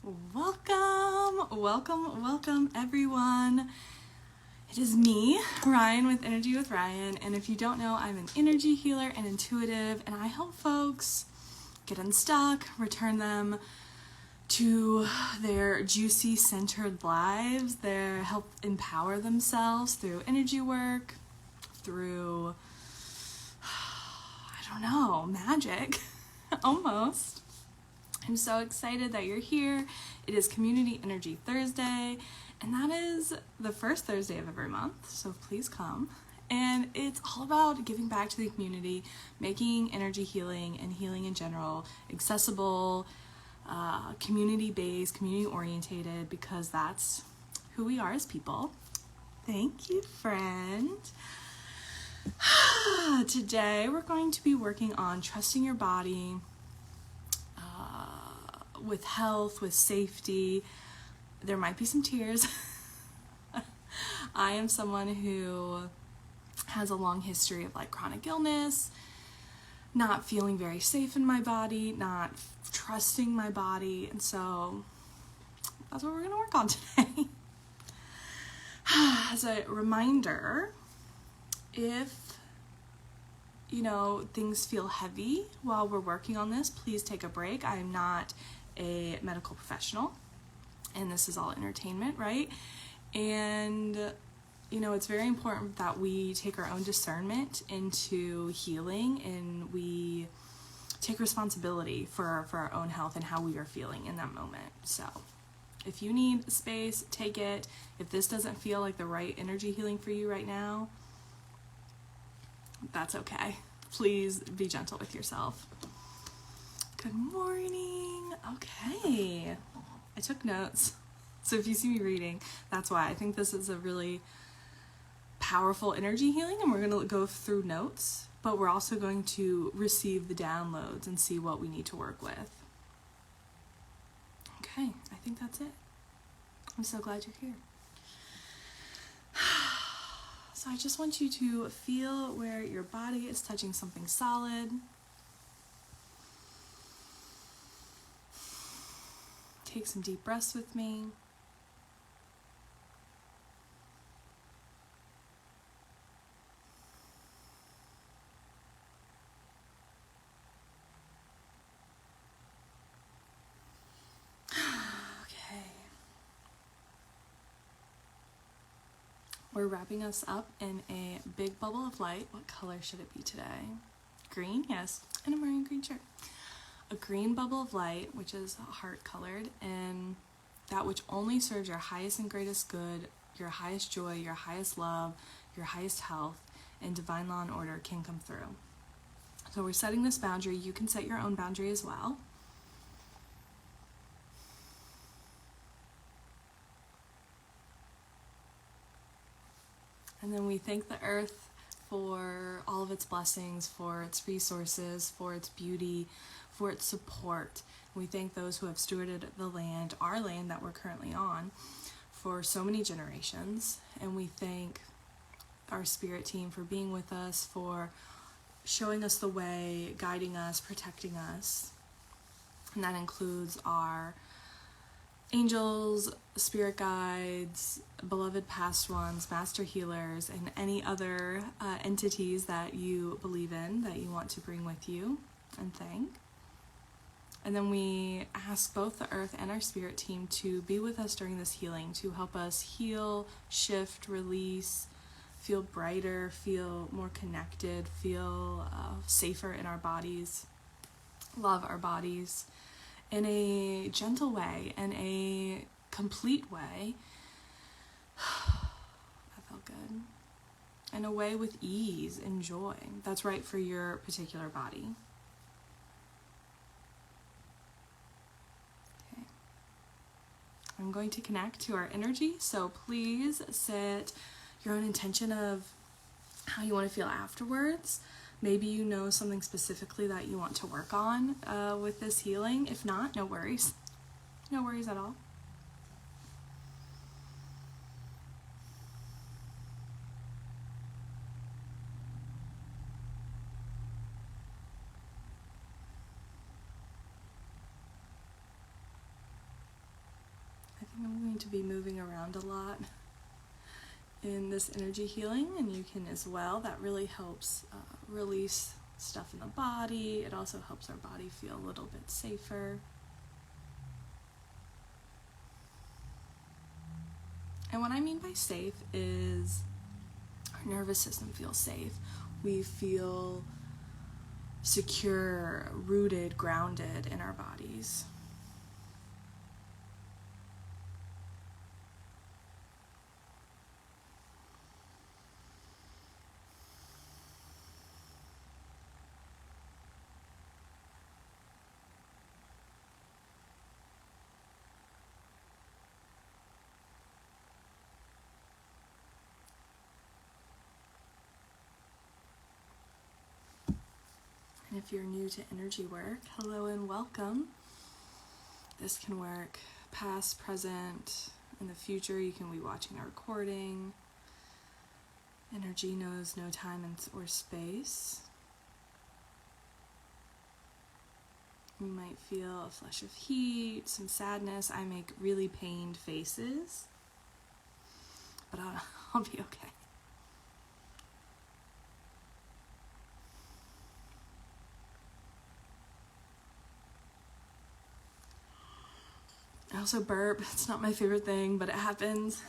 Welcome everyone. It is me, Ryan with Energy with Ryan, and if you don't know, I'm an energy healer and intuitive, and I help folks get unstuck, return them to their juicy, centered lives, help empower themselves through energy work, through, magic, almost. I'm so excited that you're here. It is Community Energy Thursday, and that is the first Thursday of every month, so please come. And it's all about giving back to the community, making energy healing and healing in general accessible, community-based, community-orientated, because that's who we are as people. Thank you, friend. Today, we're going to be working on trusting your body, with health, with safety. There might be some tears. I am someone who has a long history of chronic illness, not feeling very safe in my body, not trusting my body, and so that's what we're going to work on today. As a reminder, if things feel heavy while we're working on this, please take a break. I am not a medical professional, and this is all entertainment, right? And it's very important that we take our own discernment into healing, and we take responsibility for our own health and how we are feeling in that moment. So if you need space, take it. If this doesn't feel like the right energy healing for you right now, that's okay. Please be gentle with yourself. Good morning. Okay. I took notes. So if you see me reading, that's why. I think this is a really powerful energy healing, and we're going to go through notes, but we're also going to receive the downloads and see what we need to work with. Okay, I think that's it. I'm so glad you're here. So I just want you to feel where your body is touching something solid. Take some deep breaths with me. We're wrapping us up in a big bubble of light. What color should it be today? Green? Yes. And I'm wearing a green shirt. A green bubble of light, which is heart colored, and that which only serves your highest and greatest good, your highest joy, your highest love, your highest health, and divine law and order can come through. So we're setting this boundary. You can set your own boundary as well. And then we thank the earth for all of its blessings, for its resources, for its beauty, for its support. We thank those who have stewarded the land, our land that we're currently on, for so many generations. And we thank our spirit team for being with us, for showing us the way, guiding us, protecting us. And that includes our angels, spirit guides, beloved past ones, master healers, and any other entities that you believe in that you want to bring with you and thank. And then we ask both the earth and our spirit team to be with us during this healing, to help us heal, shift, release, feel brighter, feel more connected, feel safer in our bodies, love our bodies in a gentle way, in a complete way. That felt good. In a way with ease and joy that's right for your particular body. Okay. I'm going to connect to our energy, so please set your own intention of how you want to feel afterwards. Maybe you know something specifically that you want to work on with this healing. If not, no worries. No worries at all. going to be moving around a lot in this energy healing, and you can as well. That really helps release stuff in the body. It also helps our body feel a little bit safer. And what I mean by safe is our nervous system feels safe. We feel secure, rooted, grounded in our bodies. And if you're new to energy work, hello and welcome. This can work past, present, in the future. You can be watching a recording. Energy knows no time or space. You might feel a flush of heat, some sadness. I make really pained faces, but I'll be okay. I also burp. It's not my favorite thing, but it happens.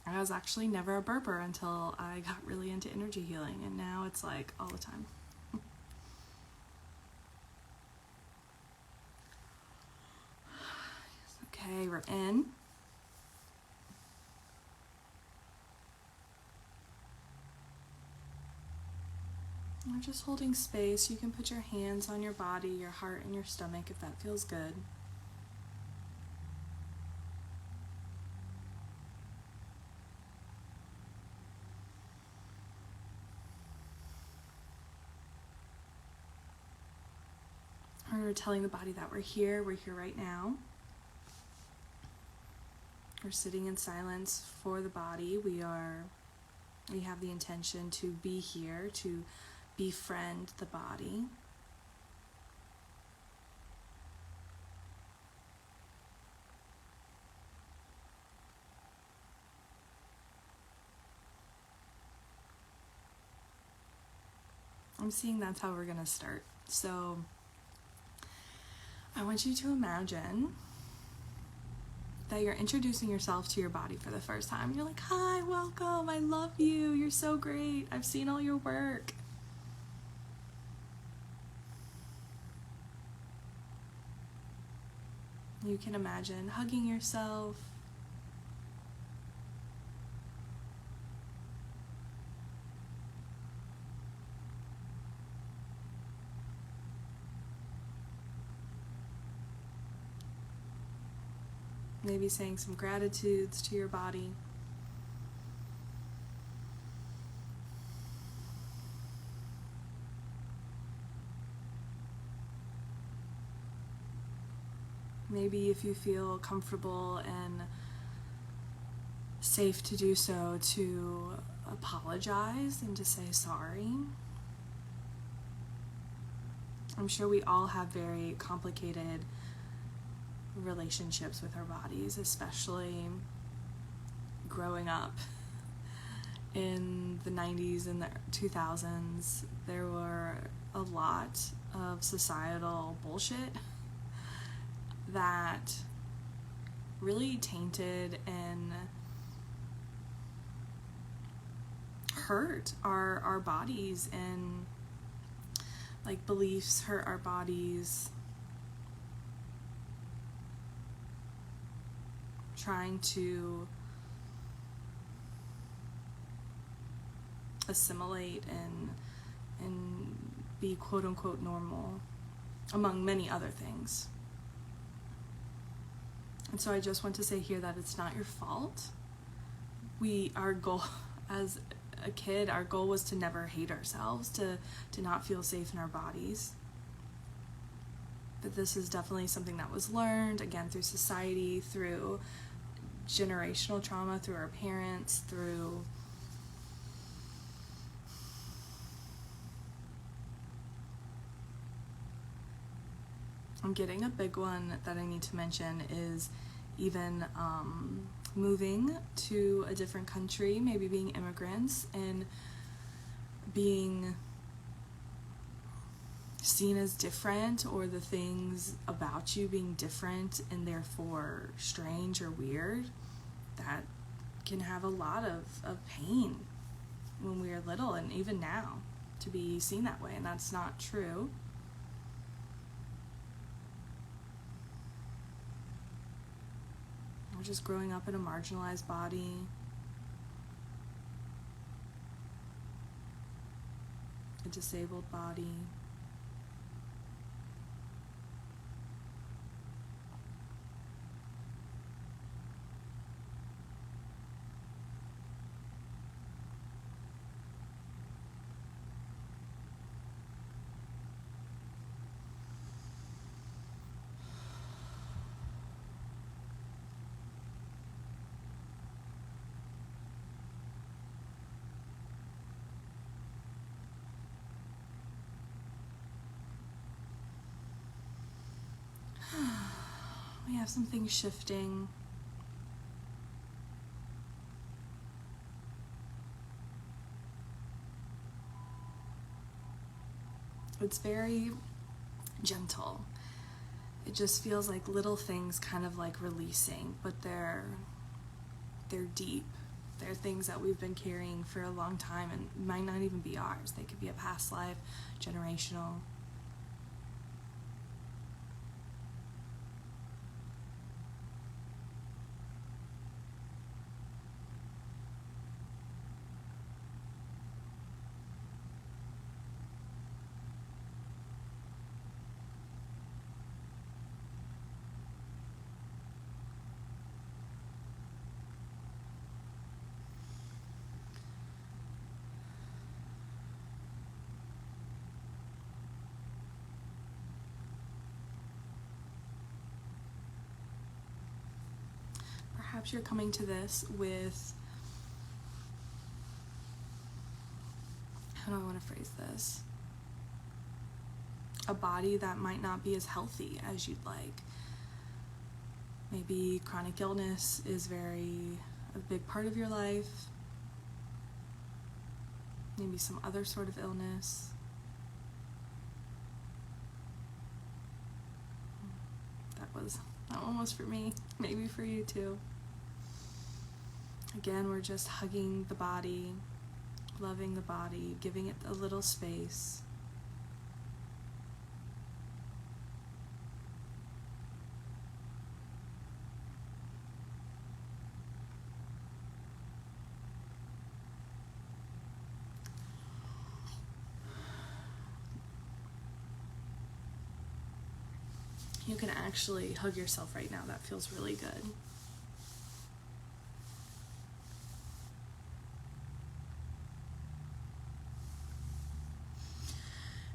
I was actually never a burper until I got really into energy healing, and now it's like all the time. Okay, we're in. We're just holding space. You can put your hands on your body, your heart, and your stomach if that feels good. We're telling the body that we're here right now. We're sitting in silence for the body. We have the intention to be here, to befriend the body. I'm seeing that's how we're going to start. So I want you to imagine that you're introducing yourself to your body for the first time. You're like, hi, welcome, I love you, you're so great, I've seen all your work. You can imagine hugging yourself. Maybe saying some gratitudes to your body. Maybe if you feel comfortable and safe to do so, to apologize and to say sorry. I'm sure we all have very complicated relationships with our bodies, especially growing up in the 90s and the 2000s. There were a lot of societal bullshit that really tainted and hurt our bodies, and like beliefs hurt our bodies. Trying to assimilate and be quote unquote normal, among many other things. And so I just want to say here that it's not your fault. Our goal as a kid, our goal was to never hate ourselves, to not feel safe in our bodies. But this is definitely something that was learned, again, through society, through generational trauma, through our parents, through I'm getting a big one that I need to mention is even moving to a different country, maybe being immigrants and being seen as different, or the things about you being different and therefore strange or weird. That can have a lot of pain when we are little, and even now, to be seen that way, and that's not true. We're just growing up in a marginalized body. A disabled body. We have some things shifting. It's very gentle. It just feels like little things kind of like releasing, but they're deep. They're things that we've been carrying for a long time and might not even be ours. They could be a past life, generational. Perhaps you're coming to this with, how do I want to phrase this? A body that might not be as healthy as you'd like. Maybe chronic illness is a big part of your life. Maybe some other sort of illness. That one was for me, maybe for you too. Again, we're just hugging the body, loving the body, giving it a little space. You can actually hug yourself right now. That feels really good.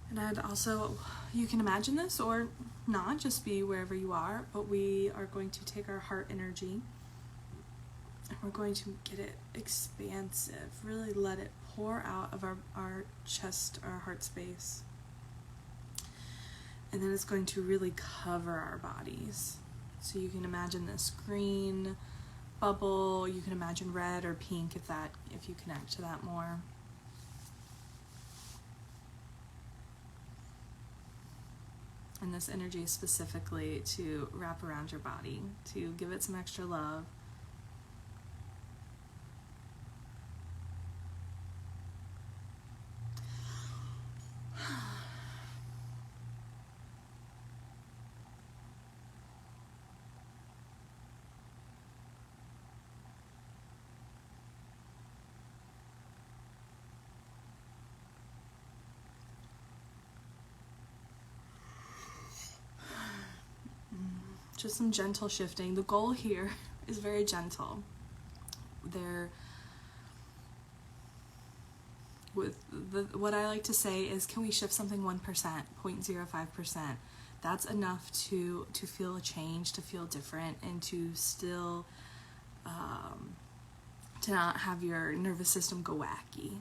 And I'd also, you can imagine this or not, just be wherever you are, but we are going to take our heart energy and we're going to get it expansive, really let it pour out of our chest, our heart space. And then it's going to really cover our bodies. So you can imagine this green bubble, you can imagine red or pink if you connect to that more. And this energy is specifically to wrap around your body, to give it some extra love. Just some gentle shifting. The goal here is very gentle. What I like to say is, can we shift something 1%, 0.05%? That's enough to feel a change, to feel different, and to still to not have your nervous system go wacky.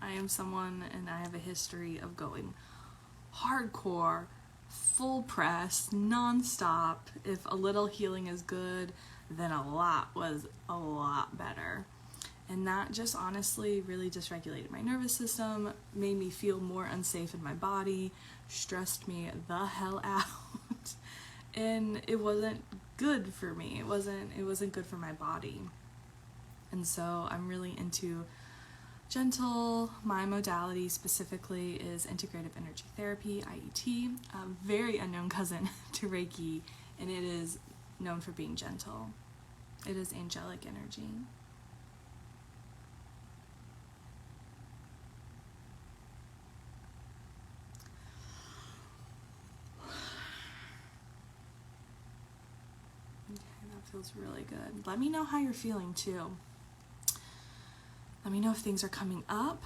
I am someone, and I have a history of going hardcore, full press, non-stop. If a little healing is good, then a lot was a lot better. And that just honestly really dysregulated my nervous system, made me feel more unsafe in my body, stressed me the hell out. And it wasn't good for me. It wasn't good for my body. And so I'm really into gentle. My modality specifically is integrative energy therapy, IET, a very unknown cousin to Reiki, and it is known for being gentle. It is angelic energy. Feels really good. Let me know how you're feeling too. Let me know if things are coming up.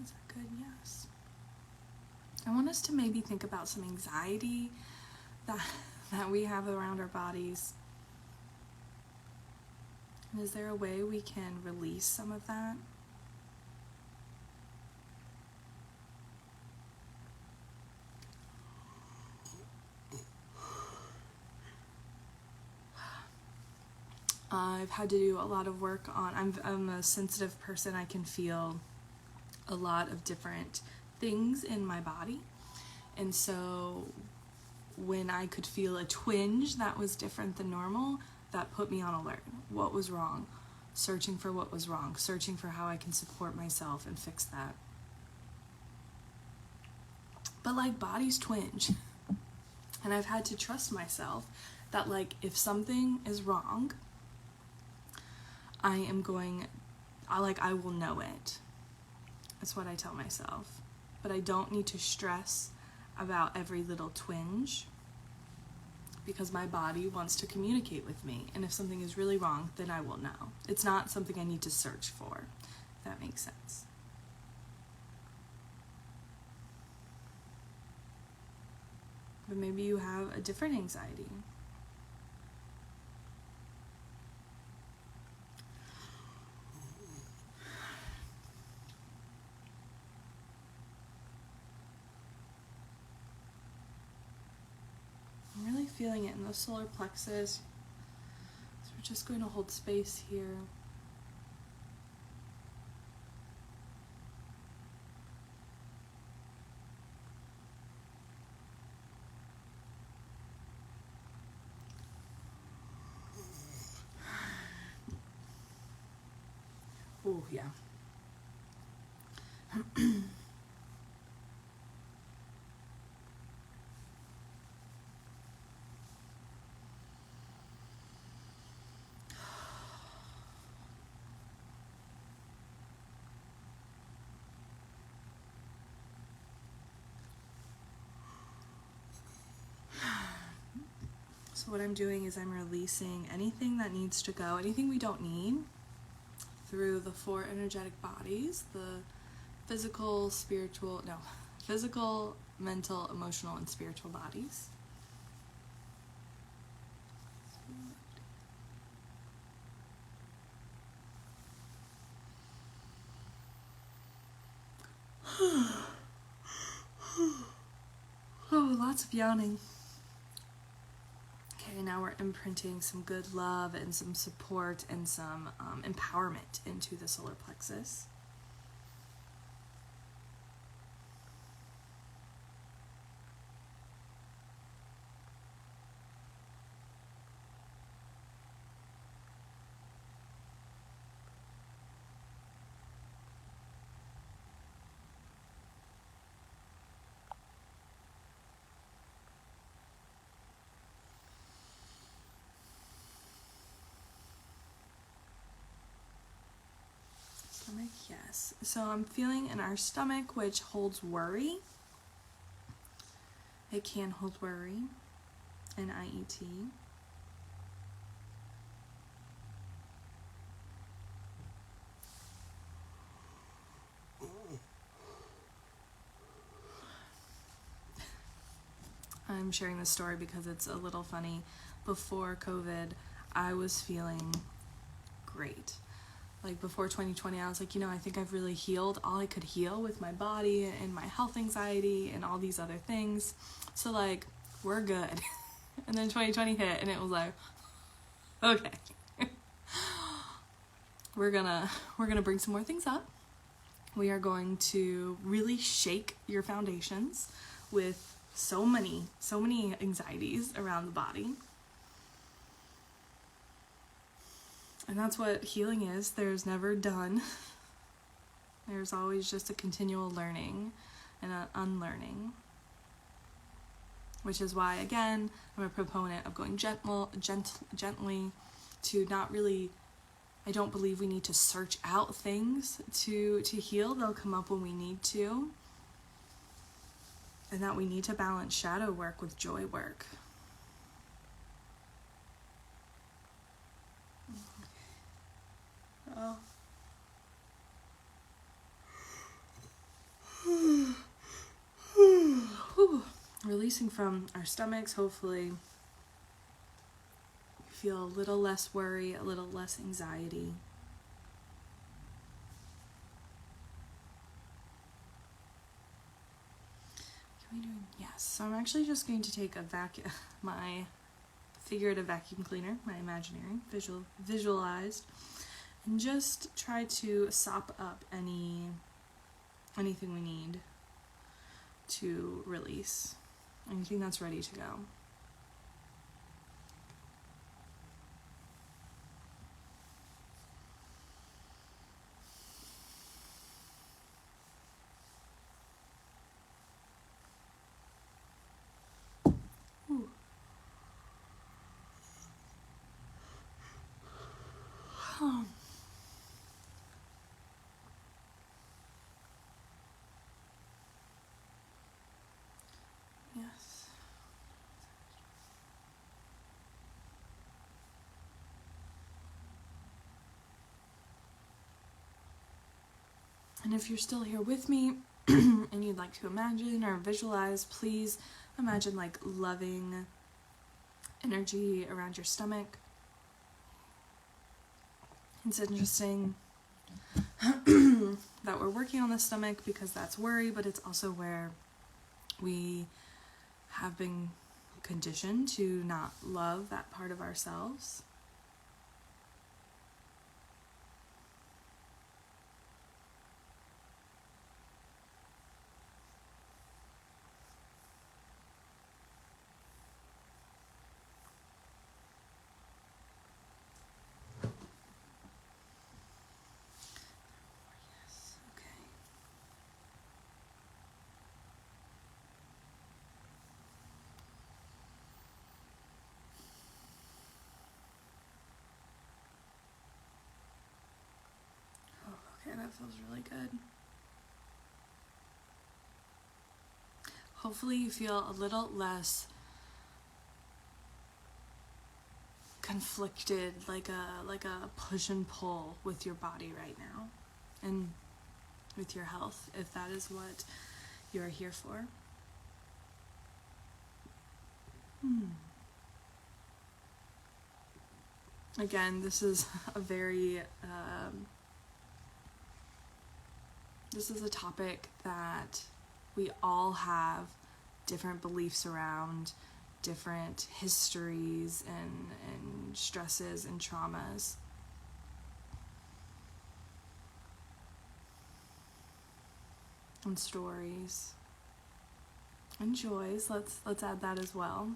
Is that good? Yes. I want us to maybe think about some anxiety that we have around our bodies. And is there a way we can release some of that? I've had to do a lot of work on, I'm a sensitive person. I can feel a lot of different things in my body. And so when I could feel a twinge that was different than normal, that put me on alert. What was wrong? Searching for what was wrong, searching for how I can support myself and fix that. But like bodies twinge. And I've had to trust myself that like if something is wrong, I will know it. That's what I tell myself. But I don't need to stress about every little twinge because my body wants to communicate with me. And if something is really wrong, then I will know. It's not something I need to search for, if that makes sense. But maybe you have a different anxiety. I'm really feeling it in the solar plexus. So we're just going to hold space here. Oh, yeah. So what I'm doing is I'm releasing anything that needs to go, anything we don't need, through the 4 energetic bodies, the physical, mental, emotional, and spiritual bodies. Oh, lots of yawning. Okay, now we're imprinting some good love and some support and some empowerment into the solar plexus. Stomach, yes. So I'm feeling in our stomach, which holds worry. It can hold worry. N-I-E-T. I'm sharing this story because it's a little funny. Before COVID, I was feeling great. Like before 2020, I was like, I think I've really healed all I could heal with my body and my health anxiety and all these other things. So like, we're good. And then 2020 hit and it was like, okay. We're gonna bring some more things up. We are going to really shake your foundations with so many anxieties around the body. And that's what healing is. There's never done. There's always just a continual learning and an unlearning. Which is why, again, I'm a proponent of going gently to not really, I don't believe we need to search out things to heal. They'll come up when we need to. And that we need to balance shadow work with joy work. Oh. Releasing from our stomachs, hopefully you feel a little less worry, a little less anxiety. Yes, so I'm actually just going to take my figurative vacuum cleaner, my imaginary, visualized, and just try to sop up anything we need to release, anything that's ready to go. Yes. And if you're still here with me and you'd like to imagine or visualize, please imagine like loving energy around your stomach. It's interesting that we're working on the stomach because that's worry, but it's also where we have been conditioned to not love that part of ourselves. Okay, that feels really good. Hopefully you feel a little less conflicted, like a push and pull with your body right now and with your health, if that is what you're here for. Again, this is a very this is a topic that we all have different beliefs around, different histories and stresses and traumas. And stories and joys. Let's add that as well.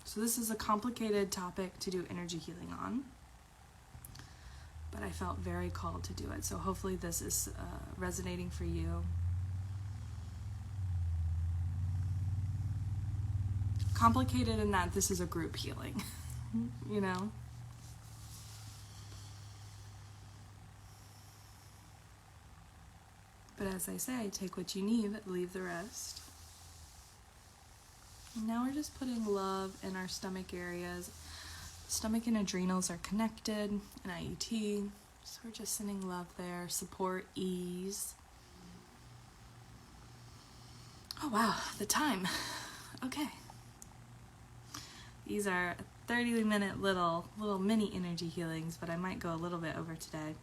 So this is a complicated topic to do energy healing on, but I felt very called to do it. So hopefully this is resonating for you. Complicated in that this is a group healing, you know? But as I say, take what you need, leave the rest. Now we're just putting love in our stomach areas. Stomach and adrenals are connected in IET, so we're just sending love there, support, ease. Oh wow, the time. Okay. These are 30-minute little mini energy healings, but I might go a little bit over today.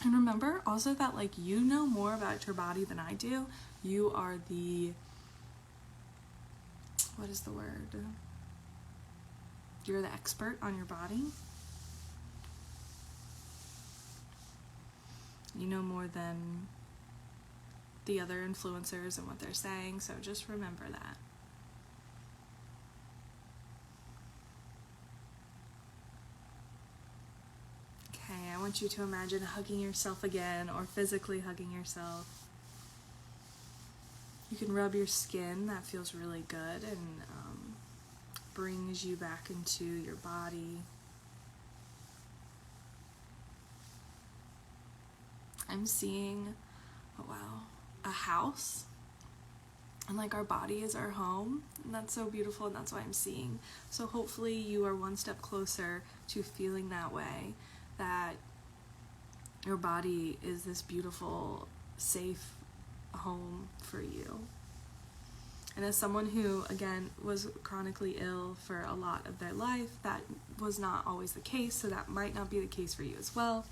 And remember also that like you know more about your body than I do. You are the, what is the word? You're the expert on your body. You know more than the other influencers and what they're saying, so just remember that. Okay, I want you to imagine hugging yourself again, or physically hugging yourself. You can rub your skin, that feels really good and brings you back into your body. I'm seeing, oh wow, a house, and like our body is our home, and that's so beautiful, and that's what I'm seeing. So hopefully you are one step closer to feeling that way, that your body is this beautiful, safe home for you. And as someone who, again, was chronically ill for a lot of their life, that was not always the case, so that might not be the case for you as well.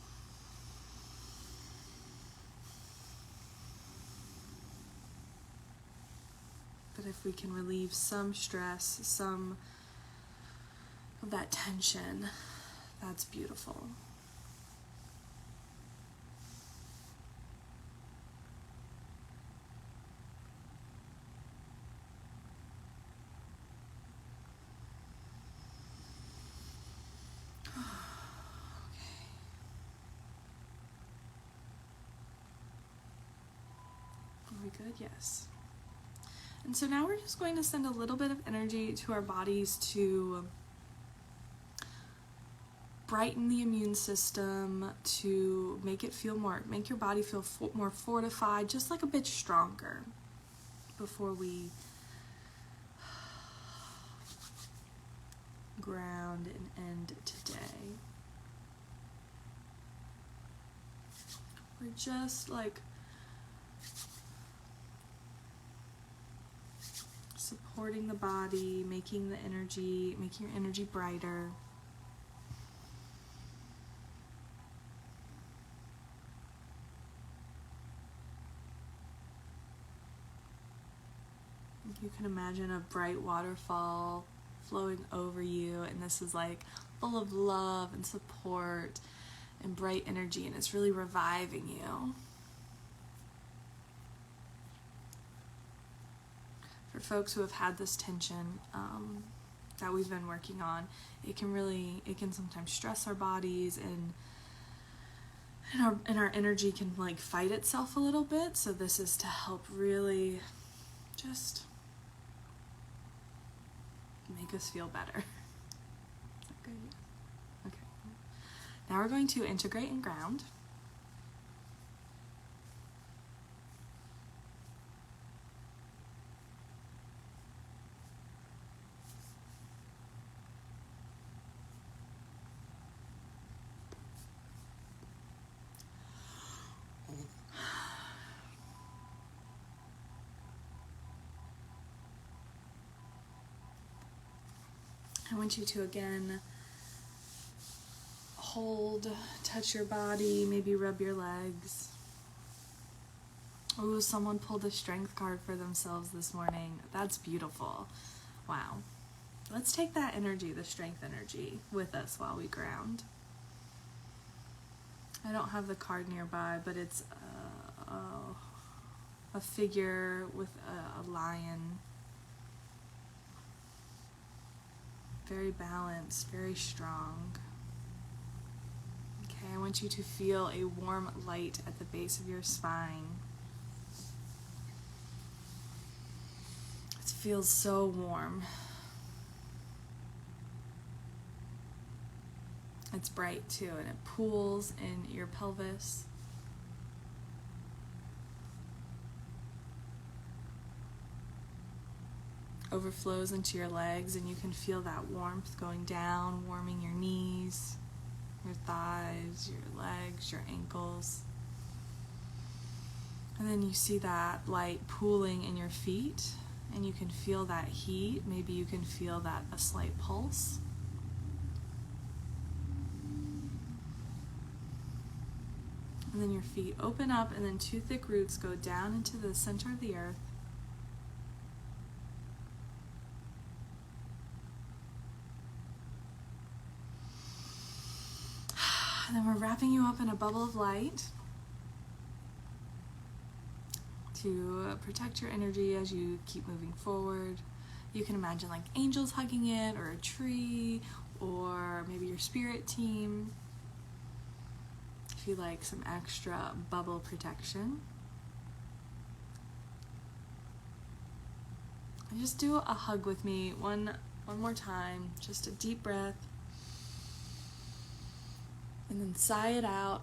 But if we can relieve some stress, some of that tension, that's beautiful. Are we good? Yes. And so now we're just going to send a little bit of energy to our bodies to brighten the immune system, to make your body feel more fortified, just like a bit stronger before we ground and end today. We're just like supporting the body, making your energy brighter. You can imagine a bright waterfall flowing over you, and this is like full of love and support and bright energy, and it's really reviving you. For folks who have had this tension that we've been working on, it can sometimes stress our bodies, and our energy can like fight itself a little bit. So this is to help really just make us feel better. Okay. Okay. Now we're going to integrate and ground. I want you to again touch your body, maybe rub your legs. Oh, someone pulled a strength card for themselves this morning. That's beautiful. Wow. Let's take that energy, the strength energy, with us while we ground. I don't have the card nearby, but it's a figure with a lion. Very balanced, very strong. Okay, I want you to feel a warm light at the base of your spine. It feels so warm. It's bright too, and it pools in your pelvis. Overflows into your legs, and you can feel that warmth going down, warming your knees, your thighs, your legs, your ankles. And then you see that light pooling in your feet, and you can feel that heat. Maybe you can feel that a slight pulse. And then your feet open up, and then 2 thick roots go down into the center of the earth. And then we're wrapping you up in a bubble of light to protect your energy as you keep moving forward. You can imagine like angels hugging it, or a tree, or maybe your spirit team. If you like some extra bubble protection. And just do a hug with me one more time. Just a deep breath. And then sigh it out.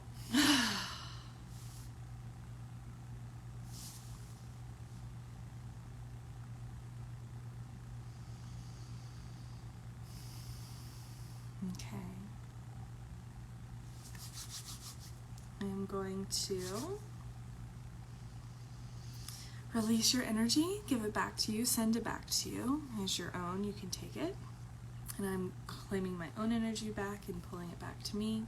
Okay. I am going to release your energy, give it back to you, send it back to you as your own. You can take it. And I'm claiming my own energy back and pulling it back to me.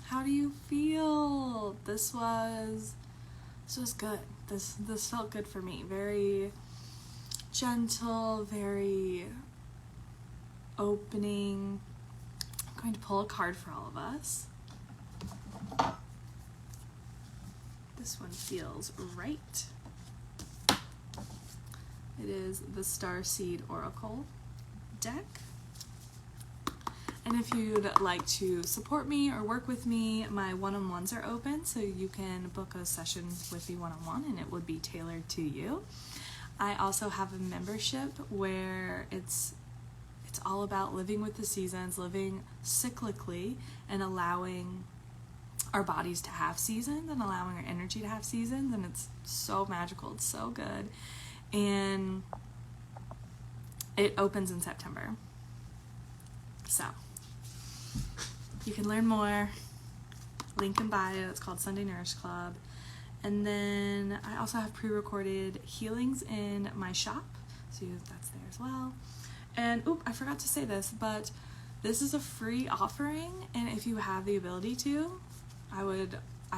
How do you feel? This was good. This felt good for me. Very gentle, very opening. I'm going to pull a card for all of us. This one feels right. It is the Starseed Oracle deck. And if you'd like to support me or work with me, my one-on-ones are open, so you can book a session with me one-on-one, and it would be tailored to you. I also have a membership where it's all about living with the seasons, living cyclically, and allowing our bodies to have seasons and allowing our energy to have seasons, and it's so magical. It's so good. And it opens in September. So you can learn more. Link in bio. It's called Sunday Nourish Club. And then I also have pre-recorded healings in my shop, so that's there as well. And I forgot to say this, but this is a free offering, and if you have the ability to, I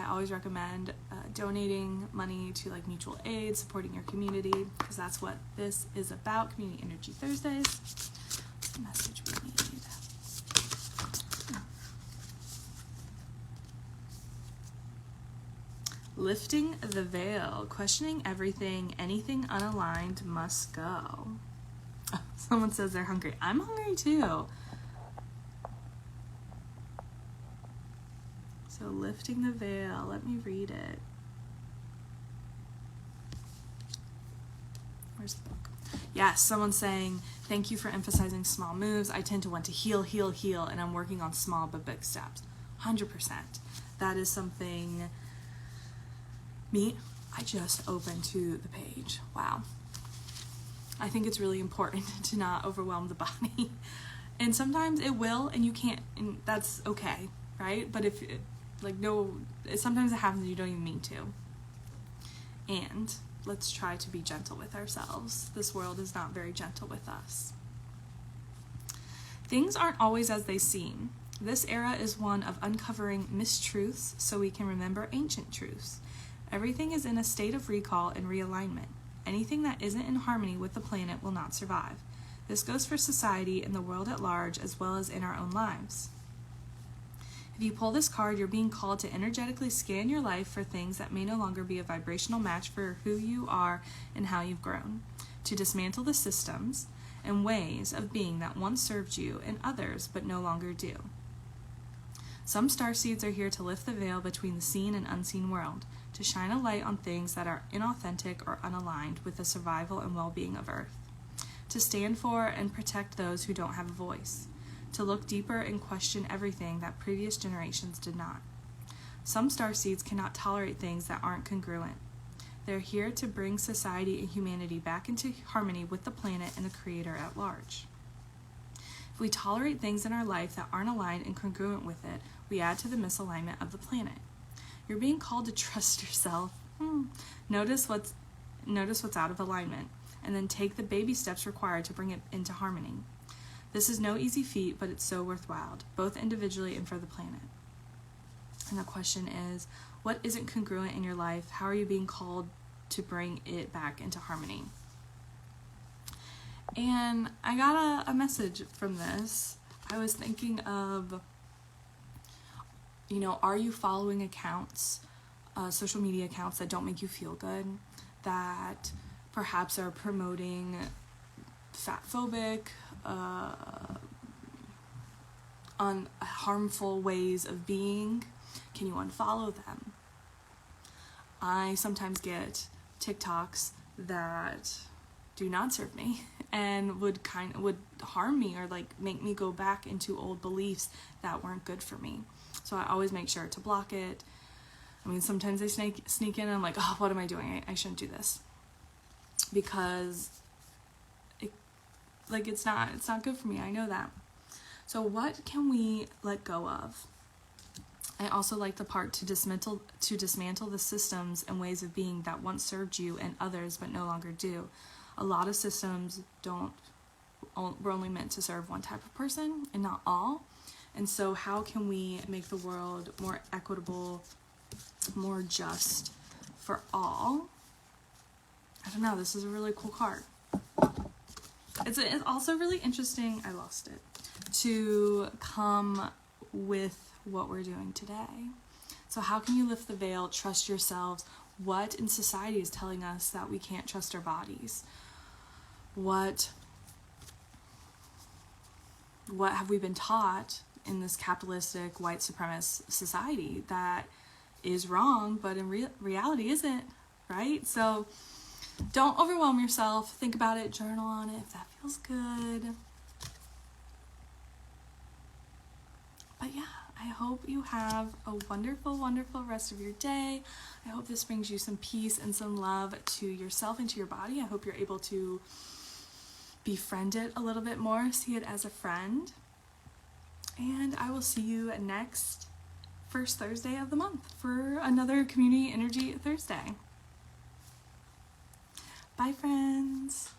always recommend donating money to like mutual aid, supporting your community, because that's what this is about. Community Energy Thursdays. What's the message we need? Lifting the veil, questioning everything, anything unaligned must go. Oh, someone says they're hungry. I'm hungry too. So lifting the veil, let me read it. Where's the book? Yes, someone's saying, thank you for emphasizing small moves. I tend to want to heal, and I'm working on small but big steps. 100%. That is something, I just opened to the page. Wow. I think it's really important to not overwhelm the body. And sometimes it will, and you can't, and that's okay, right? But sometimes it happens and you don't even mean to. And let's try to be gentle with ourselves. This world is not very gentle with us. Things aren't always as they seem. This era is one of uncovering mistruths so we can remember ancient truths. Everything is in a state of recall and realignment. Anything that isn't in harmony with the planet will not survive. This goes for society and the world at large, as well as in our own lives. If you pull this card, you're being called to energetically scan your life for things that may no longer be a vibrational match for who you are and how you've grown, to dismantle the systems and ways of being that once served you and others but no longer do. Some starseeds are here to lift the veil between the seen and unseen world, to shine a light on things that are inauthentic or unaligned with the survival and well-being of Earth. to stand for and protect those who don't have a voice, to look deeper and question everything that previous generations did not. Some starseeds cannot tolerate things that aren't congruent. They're here to bring society and humanity back into harmony with the planet and the Creator at large. If we tolerate things in our life that aren't aligned and congruent with it, we add to the misalignment of the planet. You're being called to trust yourself. Notice what's out of alignment, and then take the baby steps required to bring it into harmony. This is no easy feat, but it's so worthwhile, both individually and for the planet. And the question is, what isn't congruent in your life? How are you being called to bring it back into harmony? And I got a message from this. I was thinking of, are you following accounts, social media accounts that don't make you feel good, that perhaps are promoting fat-phobic, harmful ways of being? Can you unfollow them? I sometimes get TikToks that do not serve me and would harm me or make me go back into old beliefs that weren't good for me. So I always make sure to block it. I mean, sometimes they sneak in and I'm like, oh, what am I doing? I shouldn't do this. Because it's not good for me. I know that. So what can we let go of? I also like the part to dismantle the systems and ways of being that once served you and others but no longer do. A lot of systems were only meant to serve one type of person and not all. And so how can we make the world more equitable, more just for all? I don't know, this is a really cool card. It's also really interesting, I lost it, to come with what we're doing today. So how can you lift the veil, trust yourselves? What in society is telling us that we can't trust our bodies? What have we been taught in this capitalistic white supremacist society that is wrong, but in reality isn't, right? So don't overwhelm yourself. Think about it, journal on it if that feels good. But yeah, I hope you have a wonderful, wonderful rest of your day. I hope this brings you some peace and some love to yourself and to your body. I hope you're able to befriend it a little bit more, see it as a friend. And I will see you next first Thursday of the month for another Community Energy Thursday. Bye, friends.